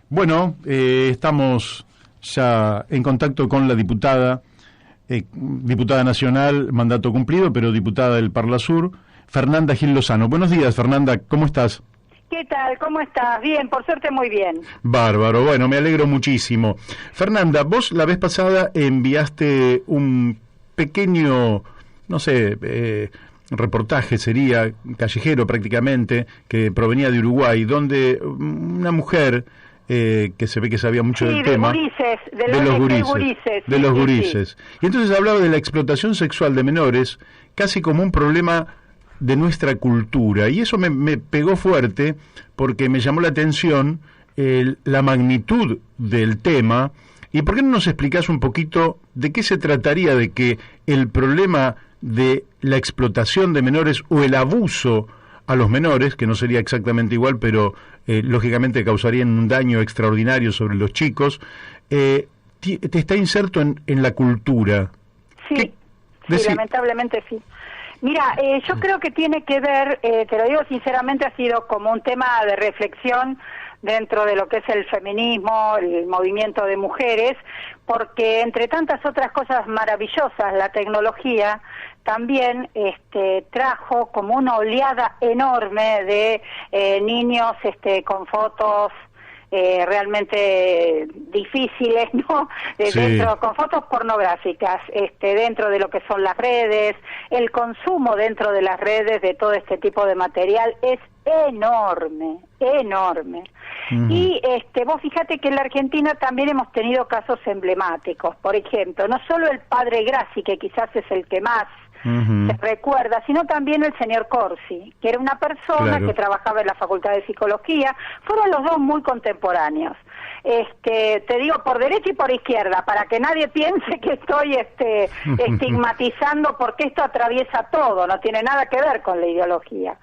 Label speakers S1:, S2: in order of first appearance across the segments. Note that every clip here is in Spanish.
S1: Bueno, estamos ya en contacto con la diputada nacional, mandato cumplido, pero diputada del Parlasur, Fernanda Gil Lozano. Buenos días, Fernanda, ¿cómo estás?
S2: ¿Qué tal? ¿Cómo estás? Bien, por suerte muy bien.
S1: Bárbaro, bueno, me alegro muchísimo. Fernanda, vos la vez pasada enviaste un pequeño, no sé, reportaje sería, callejero prácticamente, que provenía de Uruguay, donde una mujer que se ve que sabía mucho del tema.
S2: Gurises,
S1: de los gurises. De los gurises. Y entonces hablaba de la explotación sexual de menores casi como un problema de nuestra cultura, y eso me pegó fuerte porque me llamó la atención la magnitud del tema. ¿Y por qué no nos explicás un poquito de qué se trataría de que el problema de la explotación de menores o el abuso a los menores, que no sería exactamente igual, pero lógicamente causarían un daño extraordinario sobre los chicos, te está inserto en la cultura?
S2: Sí, lamentablemente sí. Mira, yo creo que tiene que ver, te lo digo sinceramente, ha sido como un tema de reflexión dentro de lo que es el feminismo, el movimiento de mujeres, porque entre tantas otras cosas maravillosas, la tecnología también trajo como una oleada enorme de niños con fotos realmente difíciles, ¿no? Dentro, con fotos pornográficas, dentro de lo que son las redes, el consumo dentro de las redes de todo este tipo de material es enorme, enorme. Y vos fíjate que en la Argentina también hemos tenido casos emblemáticos, por ejemplo, no solo el padre Grassi, que quizás es el que más se recuerda, sino también el señor Corsi, que era una persona que trabajaba en la Facultad de Psicología. Fueron los dos muy contemporáneos. Te digo por derecha y por izquierda, para que nadie piense que estoy estigmatizando, porque esto atraviesa todo, no tiene nada que ver con la ideología.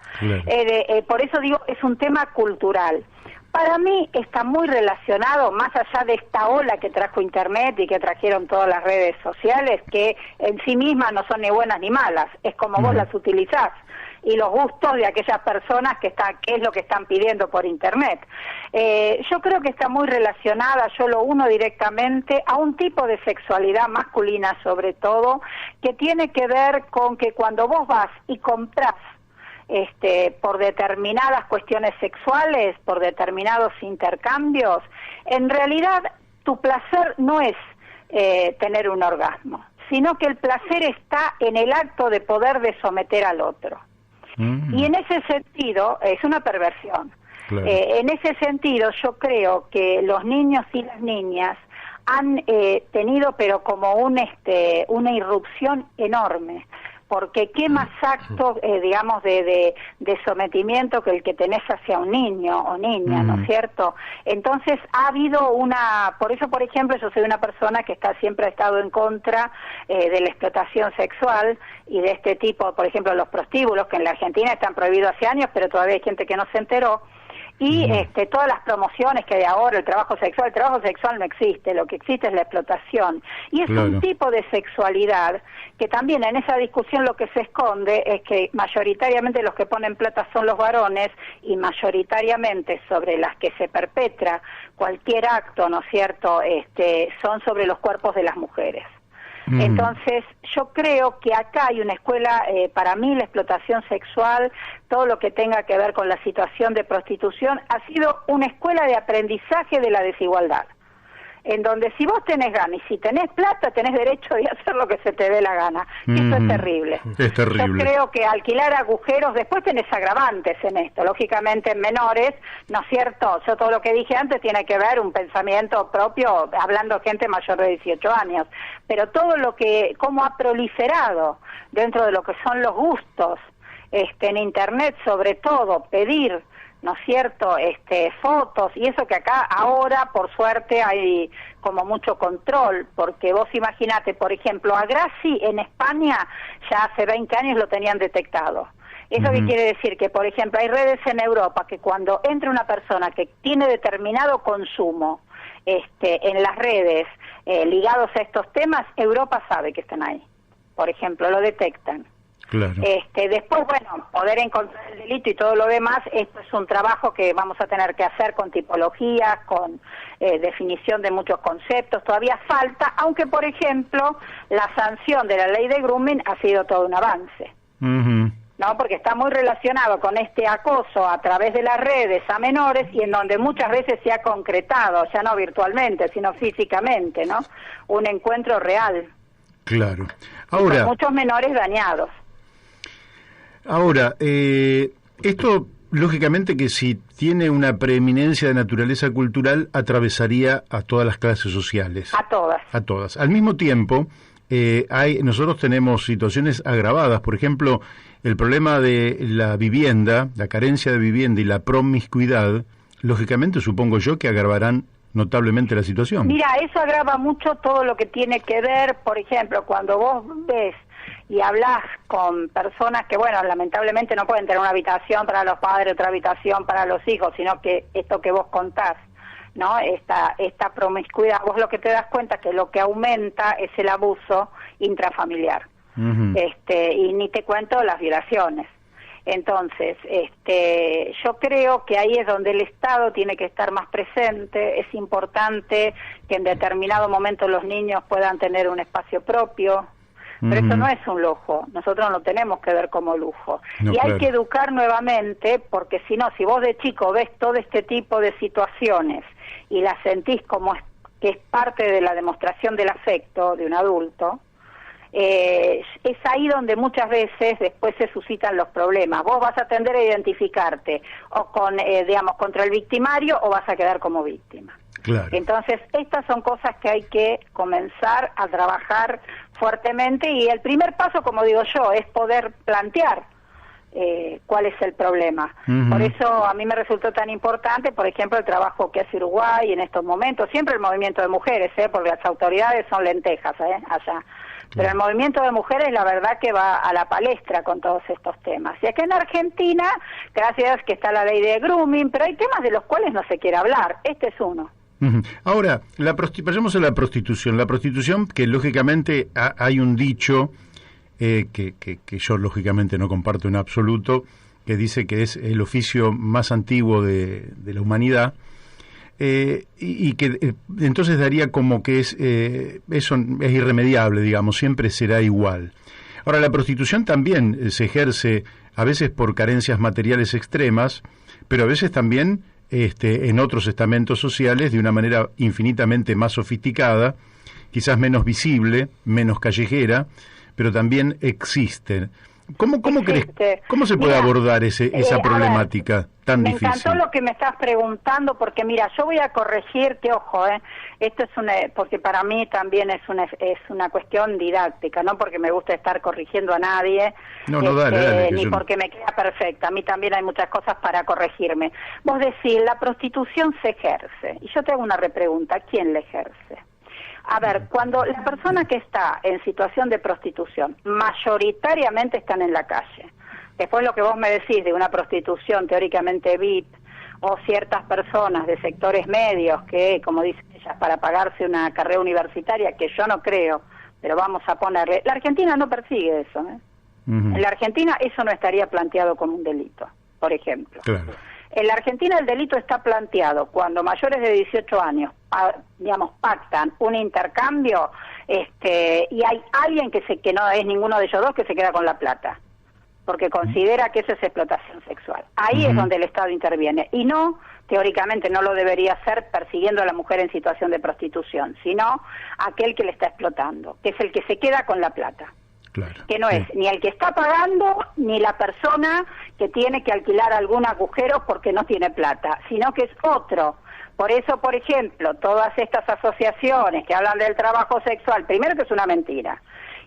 S2: Por eso digo, es un tema cultural. Para mí está muy relacionado, más allá de esta ola que trajo Internet y que trajeron todas las redes sociales, que en sí mismas no son ni buenas ni malas, es como vos las utilizás, y los gustos de aquellas personas que es lo que están pidiendo por Internet. Yo creo que está muy relacionada, yo lo uno directamente, a un tipo de sexualidad masculina sobre todo, que tiene que ver con que cuando vos vas y comprás por determinadas cuestiones sexuales, por determinados intercambios, en realidad tu placer no es tener un orgasmo, sino que el placer está en el acto de poder de someter al otro. Y en ese sentido, es una perversión. En ese sentido, yo creo que los niños y las niñas han tenido, pero como una irrupción enorme, porque qué más acto, digamos, de sometimiento que el que tenés hacia un niño o niña, ¿no es cierto? Entonces ha habido por eso, por ejemplo, yo soy una persona que siempre ha estado en contra de la explotación sexual y de este tipo, por ejemplo, los prostíbulos, que en la Argentina están prohibidos hace años, pero todavía hay gente que no se enteró. Y todas las promociones que hay ahora, el trabajo sexual no existe, lo que existe es la explotación. Y es un tipo de sexualidad que también en esa discusión lo que se esconde es que mayoritariamente los que ponen plata son los varones, y mayoritariamente sobre las que se perpetra cualquier acto, ¿no es cierto?, son sobre los cuerpos de las mujeres. Entonces, yo creo que acá hay una escuela, para mí la explotación sexual, todo lo que tenga que ver con la situación de prostitución, ha sido una escuela de aprendizaje de la desigualdad, en donde si vos tenés ganas y si tenés plata, tenés derecho de hacer lo que se te dé la gana. Y eso es terrible.
S1: Es terrible.
S2: Yo creo que alquilar agujeros, después tenés agravantes en esto, lógicamente en menores, ¿no es cierto? Yo todo lo que dije antes tiene que ver un pensamiento propio, hablando de gente mayor de 18 años, pero todo cómo ha proliferado dentro de lo que son los gustos, en Internet sobre todo, pedir, ¿no es cierto?, fotos, y eso que acá ahora, por suerte, hay como mucho control, porque vos imaginate, por ejemplo, a Grassi en España ya hace 20 años lo tenían detectado. ¿Eso qué quiere decir? Que, por ejemplo, hay redes en Europa que cuando entra una persona que tiene determinado consumo en las redes ligados a estos temas, Europa sabe que están ahí. Por ejemplo, lo detectan.
S1: Claro.
S2: Después, bueno, poder encontrar el delito y todo lo demás, esto es un trabajo que vamos a tener que hacer con tipologías, con definición de muchos conceptos, todavía falta, aunque por ejemplo la sanción de la ley de grooming ha sido todo un avance. ¿No? Porque está muy relacionado con este acoso a través de las redes a menores y en donde muchas veces se ha concretado, ya no virtualmente, sino físicamente, ¿no? Un encuentro real.
S1: Claro. Ahora,
S2: con muchos menores dañados.
S1: Ahora, esto lógicamente que si tiene una preeminencia de naturaleza cultural, atravesaría a todas las clases sociales.
S2: A todas.
S1: A todas. Al mismo tiempo, nosotros tenemos situaciones agravadas, por ejemplo, el problema de la vivienda, la carencia de vivienda y la promiscuidad, lógicamente supongo yo que agravarán notablemente la situación.
S2: Mira, eso agrava mucho todo lo que tiene que ver, por ejemplo, cuando vos ves y hablas con personas que, bueno, lamentablemente no pueden tener una habitación para los padres, otra habitación para los hijos, sino que esto que vos contás, ¿no? Esta promiscuidad, vos lo que te das cuenta que lo que aumenta es el abuso intrafamiliar. Y ni te cuento las violaciones. Entonces, yo creo que ahí es donde el Estado tiene que estar más presente. Es importante que en determinado momento los niños puedan tener un espacio propio, pero eso no es un lujo, nosotros no lo tenemos que ver como lujo.
S1: No,
S2: y hay
S1: claro.
S2: que educar nuevamente, porque si no, si vos de chico ves todo este tipo de situaciones y las sentís como que es parte de la demostración del afecto de un adulto, es ahí donde muchas veces después se suscitan los problemas. Vos vas a tender a identificarte o con, digamos, contra el victimario o vas a quedar como víctima.
S1: Claro.
S2: Entonces, estas son cosas que hay que comenzar a trabajar fuertemente y el primer paso, como digo yo, es poder plantear cuál es el problema. Por eso a mí me resultó tan importante, por ejemplo, el trabajo que hace Uruguay en estos momentos, siempre el movimiento de mujeres, porque las autoridades son lentejas allá. Pero el movimiento de mujeres, la verdad que va a la palestra con todos estos temas. Y acá en Argentina, gracias que está la ley de grooming, pero hay temas de los cuales no se quiere hablar. Este es uno.
S1: Ahora, pasemos a la prostitución. La prostitución, que lógicamente hay un dicho que yo lógicamente no comparto en absoluto, que dice que es el oficio más antiguo de la humanidad, y que entonces daría como que eso es irremediable, digamos, siempre será igual. Ahora, la prostitución también se ejerce a veces por carencias materiales extremas, pero a veces también en otros estamentos sociales de una manera infinitamente más sofisticada, quizás menos visible, menos callejera, pero también existe. ¿Cómo se puede abordar esa problemática tan difícil?
S2: Me encantó lo que me estás preguntando, porque mira, yo voy a corregirte, ojo, esto es porque para mí también es una cuestión didáctica, no porque me gusta estar corrigiendo a nadie,
S1: dale,
S2: ni porque me queda perfecta, a mí también hay muchas cosas para corregirme. Vos decís, la prostitución se ejerce, y yo te hago una repregunta, ¿quién la ejerce? A ver, cuando la persona que está en situación de prostitución mayoritariamente están en la calle, después lo que vos me decís de una prostitución teóricamente VIP o ciertas personas de sectores medios que, como dicen ellas, para pagarse una carrera universitaria, que yo no creo, pero vamos a ponerle... La Argentina no persigue eso, En la Argentina eso no estaría planteado como un delito, por ejemplo.
S1: Claro.
S2: En la Argentina el delito está planteado cuando mayores de 18 años, pactan un intercambio y hay alguien que no es ninguno de ellos dos que se queda con la plata, porque considera que eso es explotación sexual. Ahí es donde el Estado interviene y no, teóricamente no lo debería hacer persiguiendo a la mujer en situación de prostitución, sino aquel que le está explotando, que es el que se queda con la plata.
S1: Claro,
S2: que no es ni el que está pagando ni la persona que tiene que alquilar algún agujero porque no tiene plata, sino que es otro. Por eso, por ejemplo, todas estas asociaciones que hablan del trabajo sexual, primero que es una mentira,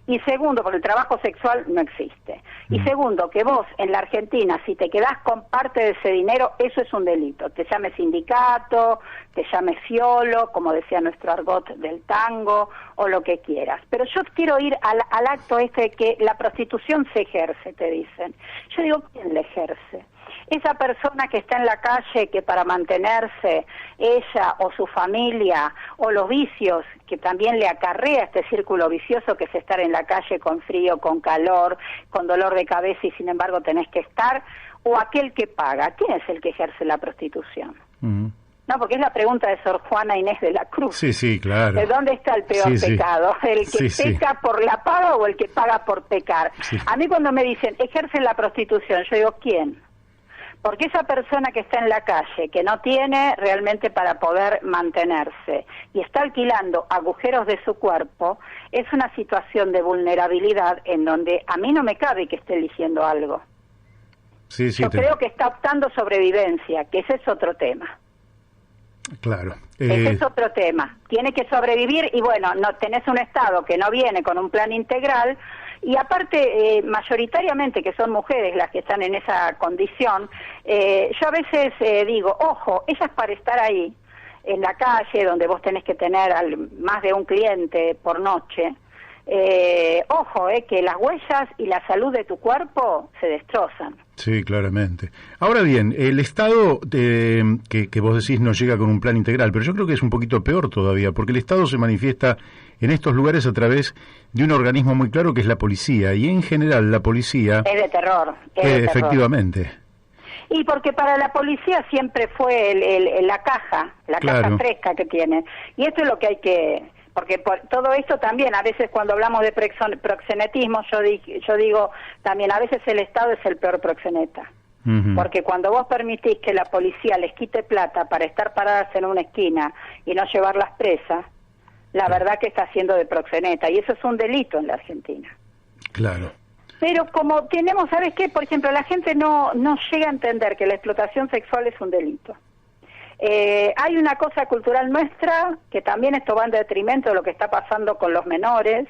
S2: y segundo, porque el trabajo sexual no existe, y segundo, que vos en la Argentina, si te quedás con parte de ese dinero, eso es un delito, te llames sindicato, te llames fiolo, como decía nuestro argot del tango, o lo que quieras. Pero yo quiero ir al acto de que la prostitución se ejerce, te dicen. Yo digo, ¿quién la ejerce? Esa persona que está en la calle, que para mantenerse ella o su familia o los vicios que también le acarrea este círculo vicioso que es estar en la calle con frío, con calor, con dolor de cabeza y sin embargo tenés que estar, o aquel que paga. ¿Quién es el que ejerce la prostitución? No, porque es la pregunta de Sor Juana Inés de la Cruz.
S1: Sí, sí, claro.
S2: ¿De dónde está el peor pecado? ¿El que peca por la paga o el que paga por pecar? Sí. A mí cuando me dicen, ejerce la prostitución, yo digo, ¿quién? Porque esa persona que está en la calle, que no tiene realmente para poder mantenerse y está alquilando agujeros de su cuerpo, es una situación de vulnerabilidad en donde a mí no me cabe que esté eligiendo algo.
S1: Sí, sí,
S2: yo creo que está optando sobrevivencia, que ese es otro tema.
S1: Claro.
S2: Ese es otro tema. Tiene que sobrevivir y bueno, no tenés un Estado que no viene con un plan integral y aparte mayoritariamente que son mujeres las que están en esa condición, yo a veces digo, ojo, ellas para estar ahí en la calle donde vos tenés que tener más de un cliente por noche, ojo, que las huellas y la salud de tu cuerpo se destrozan.
S1: Sí, claramente. Ahora bien, el Estado, que vos decís no llega con un plan integral, pero yo creo que es un poquito peor todavía, porque el Estado se manifiesta en estos lugares a través de un organismo muy claro que es la policía, y en general la policía...
S2: Es de terror.
S1: Efectivamente.
S2: Y porque para la policía siempre fue la caja fresca que tiene. Y esto es lo que hay que... Porque por todo esto también, a veces cuando hablamos de proxenetismo, yo digo también, a veces el Estado es el peor proxeneta. Porque cuando vos permitís que la policía les quite plata para estar paradas en una esquina y no llevarlas presas, la verdad que está haciendo de proxeneta, y eso es un delito en la Argentina.
S1: Claro.
S2: Pero como tenemos, ¿sabes qué? Por ejemplo, la gente no llega a entender que la explotación sexual es un delito. Hay una cosa cultural nuestra, que también esto va en detrimento de lo que está pasando con los menores,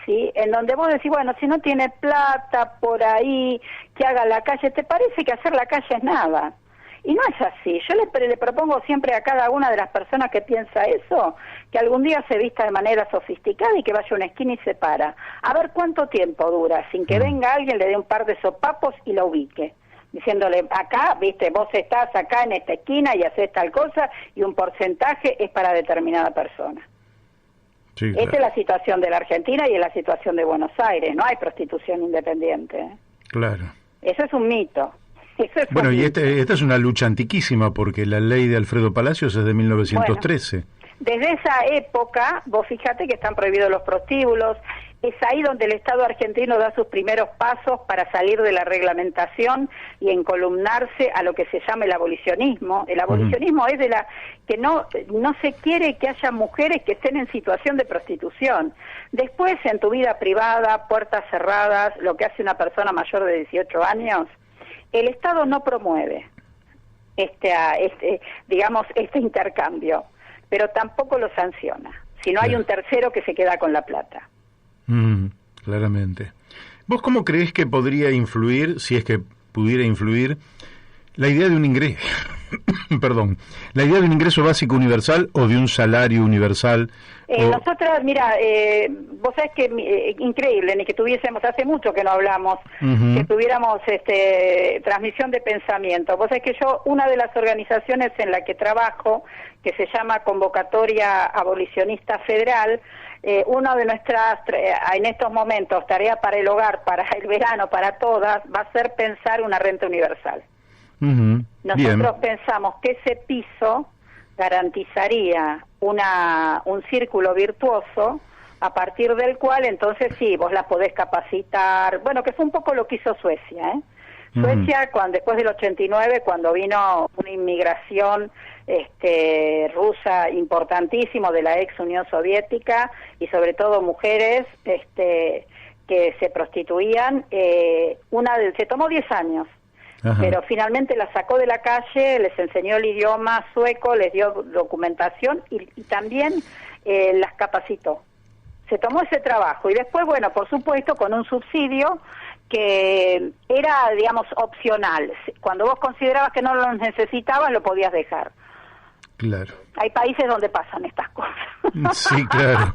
S2: ¿sí? En donde vos decís, bueno, si no tiene plata por ahí, que haga la calle, ¿te parece que hacer la calle es nada? Y no es así. Yo le propongo siempre a cada una de las personas que piensa eso, que algún día se vista de manera sofisticada y que vaya a una esquina y se para. A ver cuánto tiempo dura, sin que venga alguien, le dé un par de sopapos y la ubique. Diciéndole, acá, viste, vos estás acá en esta esquina y haces tal cosa y un porcentaje es para determinada persona. Sí, claro. Esta es la situación de la Argentina y es la situación de Buenos Aires. No hay prostitución independiente.
S1: Claro.
S2: Eso es un mito.
S1: Bueno, y esta es una lucha antiquísima porque la ley de Alfredo Palacios es de 1913.
S2: Bueno, desde esa época, vos fíjate que están prohibidos los prostíbulos. Es ahí donde el Estado argentino da sus primeros pasos para salir de la reglamentación y encolumnarse a lo que se llama el abolicionismo. El abolicionismo es de la que no se quiere que haya mujeres que estén en situación de prostitución. Después, en tu vida privada, puertas cerradas, lo que hace una persona mayor de 18 años, el Estado no promueve este intercambio, pero tampoco lo sanciona. Si no hay un tercero que se queda con la plata.
S1: Claramente. ¿Vos cómo creés que podría influir, si es que pudiera influir, la idea de un ingreso, la idea de un ingreso básico universal o de un salario universal?
S2: Nosotras, mira, vos sabés que increíble, ni que tuviésemos, hace mucho que no hablamos, que tuviéramos transmisión de pensamiento. Vos sabés que yo, una de las organizaciones en la que trabajo, que se llama Convocatoria Abolicionista Federal, una de nuestras, en estos momentos, tarea para el hogar, para el verano, para todas, va a ser pensar una renta universal. Nosotros pensamos que ese piso garantizaría un círculo virtuoso a partir del cual entonces sí, vos la podés capacitar, bueno, que fue un poco lo que hizo Suecia, Suecia, después del 89, cuando vino una inmigración rusa importantísimo de la ex Unión Soviética y sobre todo mujeres que se prostituían, se tomó 10 años. Ajá. Pero finalmente las sacó de la calle, les enseñó el idioma sueco, les dio documentación y también las capacitó. Se tomó ese trabajo y después, bueno, por supuesto, con un subsidio que era, digamos, opcional. Cuando vos considerabas que no lo necesitabas, lo podías dejar.
S1: Claro.
S2: Hay países donde pasan estas cosas.
S1: Sí, claro.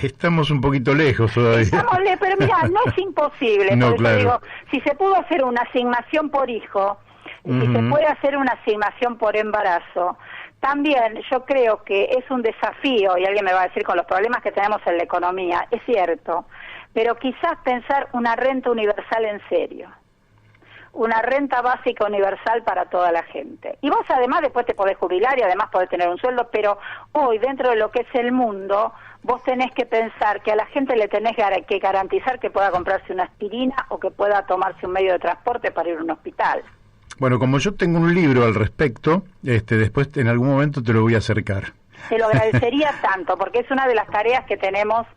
S1: Estamos un poquito lejos todavía.
S2: Pero mira, no es imposible.
S1: No,
S2: por eso
S1: claro.
S2: digo, si se pudo hacer una asignación por hijo, si se puede hacer una asignación por embarazo, también yo creo que es un desafío, y alguien me va a decir con los problemas que tenemos en la economía, es cierto, pero quizás pensar una renta universal en serio. Una renta básica universal para toda la gente. Y vos además después te podés jubilar y además podés tener un sueldo, pero hoy dentro de lo que es el mundo, vos tenés que pensar que a la gente le tenés que garantizar que pueda comprarse una aspirina o que pueda tomarse un medio de transporte para ir a un hospital.
S1: Bueno, como yo tengo un libro al respecto, después en algún momento te lo voy a acercar.
S2: Te lo agradecería tanto, porque es una de las tareas que tenemos.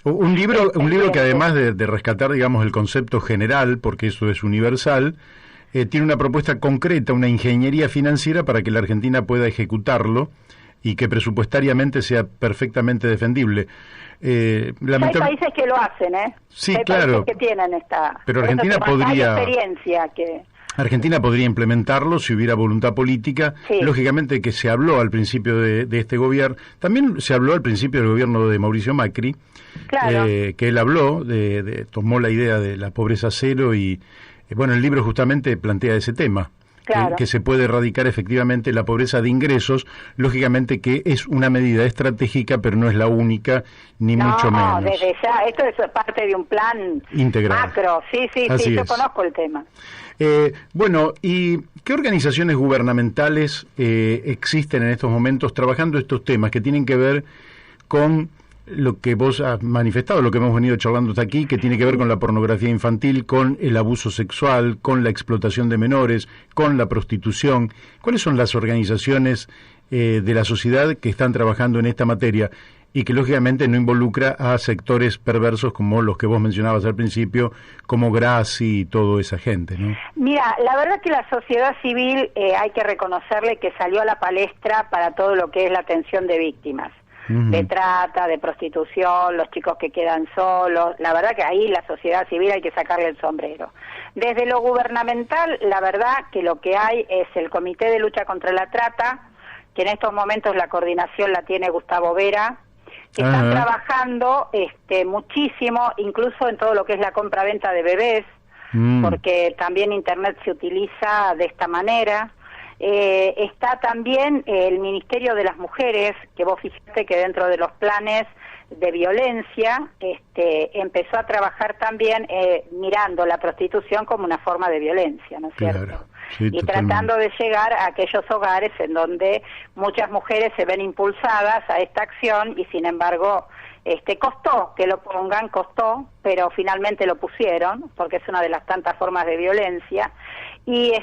S1: Un libro que además de rescatar, digamos, el concepto general, porque eso es universal, tiene una propuesta concreta, una ingeniería financiera para que la Argentina pueda ejecutarlo y que presupuestariamente sea perfectamente defendible.
S2: Hay países que lo hacen,
S1: Sí,
S2: hay
S1: claro.
S2: países que tienen esta.
S1: Pero Argentina podría.
S2: Hay experiencia que.
S1: Argentina podría implementarlo si hubiera voluntad política.
S2: Sí.
S1: Lógicamente que se habló al principio de este gobierno, también se habló al principio del gobierno de Mauricio Macri,
S2: Claro.
S1: que él habló, tomó la idea de la pobreza cero y, bueno, el libro justamente plantea ese tema.
S2: Claro.
S1: Que se puede erradicar efectivamente la pobreza de ingresos, lógicamente que es una medida estratégica, pero no es la única, ni mucho menos.
S2: No, desde ya, esto es parte de un plan
S1: integral.
S2: Macro, sí, yo conozco el tema.
S1: Bueno, ¿y qué organizaciones gubernamentales existen en estos momentos trabajando estos temas que tienen que ver con lo que vos has manifestado, lo que hemos venido charlando hasta aquí, que tiene que ver con la pornografía infantil, con el abuso sexual, con la explotación de menores, con la prostitución? ¿Cuáles son las organizaciones de la sociedad que están trabajando en esta materia y que lógicamente no involucra a sectores perversos como los que vos mencionabas al principio, como Grassi y toda esa gente, ¿no?
S2: Mira, la verdad que la sociedad civil hay que reconocerle que salió a la palestra para todo lo que es la atención de víctimas. De trata, de prostitución, los chicos que quedan solos. La verdad que ahí la sociedad civil hay que sacarle el sombrero. Desde lo gubernamental, la verdad que lo que hay es el Comité de Lucha contra la Trata, que en estos momentos la coordinación la tiene Gustavo Vera, que están trabajando muchísimo, incluso en todo lo que es la compra-venta de bebés, porque también Internet se utiliza de esta manera. Está también el Ministerio de las Mujeres, que vos fijate que dentro de los planes de violencia empezó a trabajar también mirando la prostitución como una forma de violencia, ¿no es cierto?
S1: Claro, sí,
S2: y tratando de llegar a aquellos hogares en donde muchas mujeres se ven impulsadas a esta acción y sin embargo costó que lo pongan, pero finalmente lo pusieron porque es una de las tantas formas de violencia. Y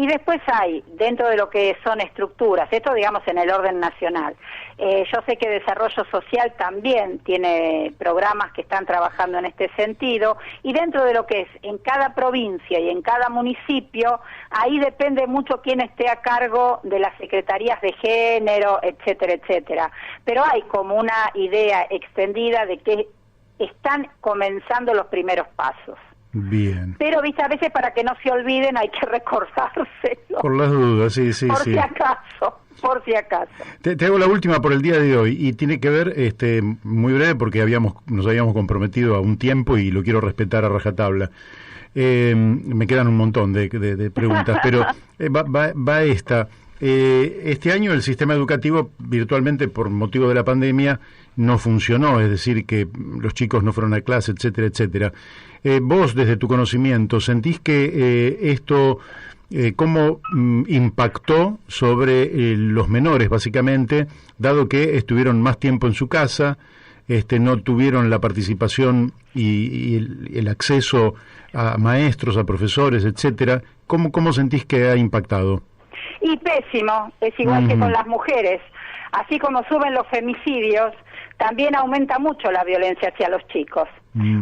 S2: después hay, dentro de lo que son estructuras, esto digamos en el orden nacional, yo sé que Desarrollo Social también tiene programas que están trabajando en este sentido, y dentro de lo que es en cada provincia y en cada municipio, ahí depende mucho quién esté a cargo de las secretarías de género, etcétera, etcétera. Pero hay como una idea extendida de que están comenzando los primeros pasos.
S1: Bien.
S2: Pero, viste, a veces para que no se olviden hay que recordárselo.
S1: Por las dudas, sí.
S2: Por si acaso.
S1: Te hago la última por el día de hoy y tiene que ver, muy breve, porque nos habíamos comprometido a un tiempo y lo quiero respetar a rajatabla. Me quedan un montón de preguntas, pero va esta. Este año el sistema educativo virtualmente por motivo de la pandemia no funcionó, es decir, que los chicos no fueron a clase, etcétera, etcétera. Vos, desde tu conocimiento, ¿sentís que esto cómo impactó sobre los menores, básicamente, dado que estuvieron más tiempo en su casa, no tuvieron la participación y el acceso a maestros, a profesores, etcétera? ¿Cómo sentís que ha impactado?
S2: Y pésimo, es igual que con las mujeres. Así como suben los femicidios, también aumenta mucho la violencia hacia los chicos.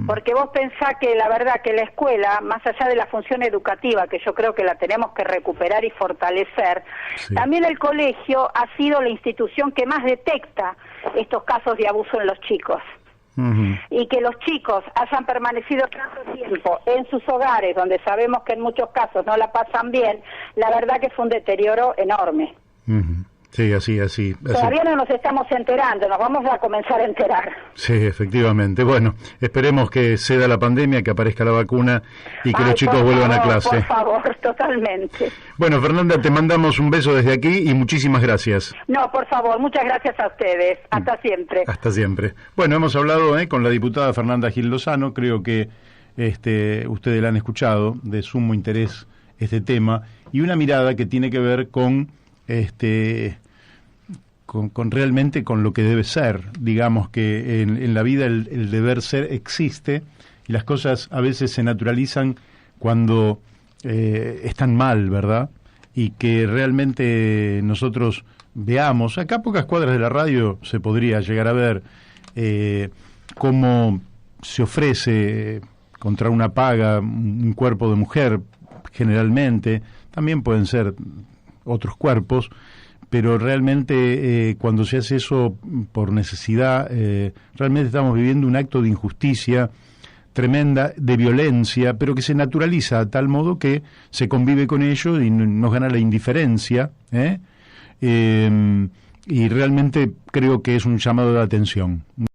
S2: Porque vos pensás que la verdad que la escuela, más allá de la función educativa, que yo creo que la tenemos que recuperar y fortalecer, también el colegio ha sido la institución que más detecta estos casos de abuso en los chicos. Y que los chicos hayan permanecido tanto tiempo en sus hogares, donde sabemos que en muchos casos no la pasan bien, la verdad que fue un deterioro enorme.
S1: Sí, así.
S2: Todavía no nos estamos enterando, nos vamos a comenzar a enterar.
S1: Sí, efectivamente. Bueno, esperemos que ceda la pandemia, que aparezca la vacuna y que los chicos vuelvan a clase.
S2: Por favor, totalmente.
S1: Bueno, Fernanda, te mandamos un beso desde aquí y muchísimas gracias.
S2: No, por favor, muchas gracias a ustedes. Hasta siempre.
S1: Hasta siempre. Bueno, hemos hablado con la diputada Fernanda Gil Lozano, creo que ustedes la han escuchado, de sumo interés este tema, y una mirada que tiene que ver con realmente con lo que debe ser. Digamos que en la vida el deber ser existe y las cosas a veces se naturalizan cuando están mal, ¿verdad? Y que realmente nosotros veamos, acá a pocas cuadras de la radio se podría llegar a ver cómo se ofrece contra una paga un cuerpo de mujer, generalmente, también pueden ser otros cuerpos, pero realmente cuando se hace eso por necesidad, realmente estamos viviendo un acto de injusticia tremenda, de violencia, pero que se naturaliza a tal modo que se convive con ello y nos gana la indiferencia, y realmente creo que es un llamado de atención.